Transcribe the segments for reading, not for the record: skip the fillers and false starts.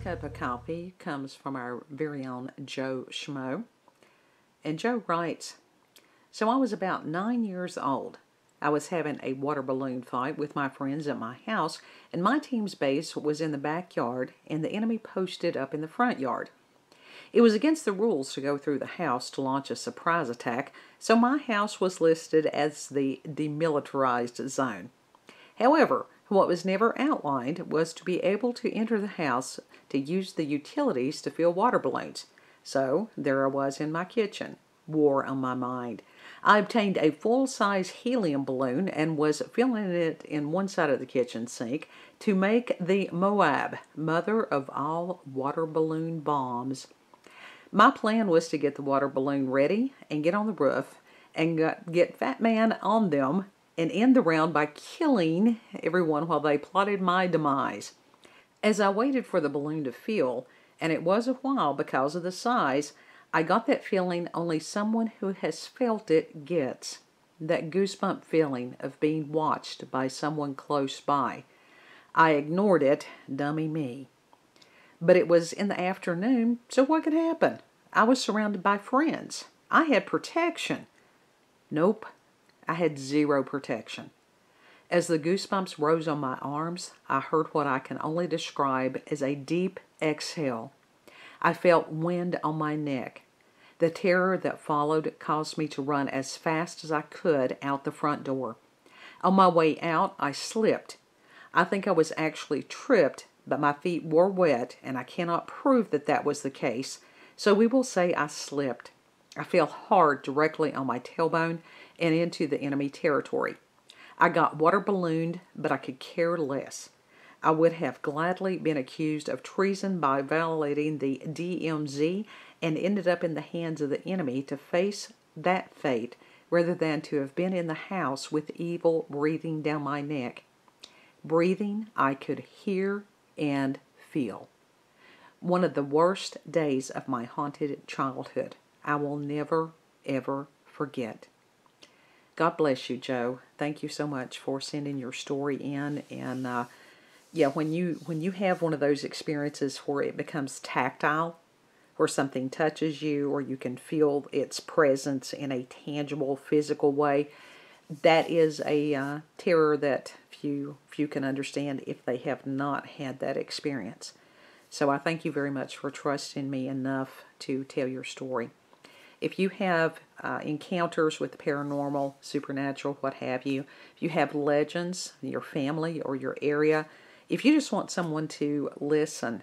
cup of coffee comes from our very own Joe Schmoe. And Joe writes, so I was about 9 years old. I was having a water balloon fight with my friends at my house, and my team's base was in the backyard and the enemy posted up in the front yard. It was against the rules to go through the house to launch a surprise attack, so my house was listed as the demilitarized zone. However, what was never outlined was to be able to enter the house to use the utilities to fill water balloons. So there I was in my kitchen, war on my mind. I obtained a full-size helium balloon and was filling it in one side of the kitchen sink to make the Moab, mother of all water balloon bombs. My plan was to get the water balloon ready and get on the roof and get Fat Man on them and end the round by killing everyone while they plotted my demise. As I waited for the balloon to fill, and it was a while because of the size, I got that feeling only someone who has felt it gets. That goosebump feeling of being watched by someone close by. I ignored it, dummy me. But it was in the afternoon, so what could happen? I was surrounded by friends. I had protection. Nope, I had zero protection. As the goosebumps rose on my arms, I heard what I can only describe as a deep exhale. I felt wind on my neck. The terror that followed caused me to run as fast as I could out the front door. On my way out, I slipped. I think I was actually tripped, but my feet were wet, and I cannot prove that that was the case, so we will say I slipped. I fell hard directly on my tailbone and into the enemy territory. I got water ballooned, but I could care less. I would have gladly been accused of treason by violating the DMZ and ended up in the hands of the enemy to face that fate rather than to have been in the house with evil breathing down my neck. Breathing I could hear and feel. One of the worst days of my haunted childhood. I will never, ever forget. God bless you, Joe. Thank you so much for sending your story in. And yeah, when you have one of those experiences where it becomes tactile, where something touches you or you can feel its presence in a tangible, physical way, that is a terror that few can understand if they have not had that experience. So I thank you very much for trusting me enough to tell your story. If you have encounters with the paranormal, supernatural, what have you, if you have legends in your family or your area, if you just want someone to listen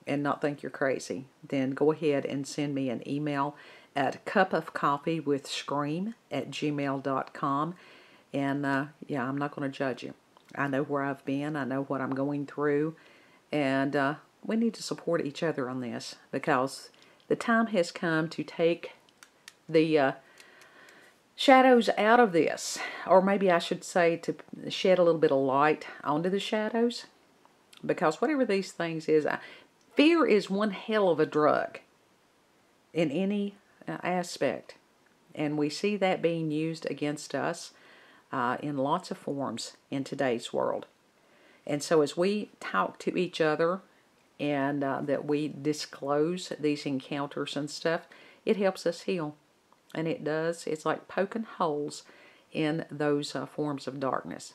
and not think you're crazy, then go ahead and send me an email at cupofcoffeewithscream@gmail.com. And yeah, I'm not going to judge you. I know where I've been. I know what I'm going through. And we need to support each other on this because the time has come to take the shadows out of this. Or maybe I should say to shed a little bit of light onto the shadows. Because whatever these things is, fear is one hell of a drug in any aspect. And we see that being used against us in lots of forms in today's world. And so as we talk to each other and that we disclose these encounters and stuff, it helps us heal. And it does. It's like poking holes in those forms of darkness.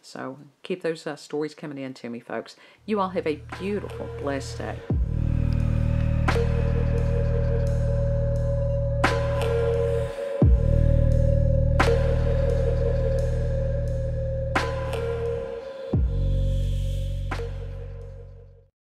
So keep those stories coming in to me, folks. You all have a beautiful, blessed day.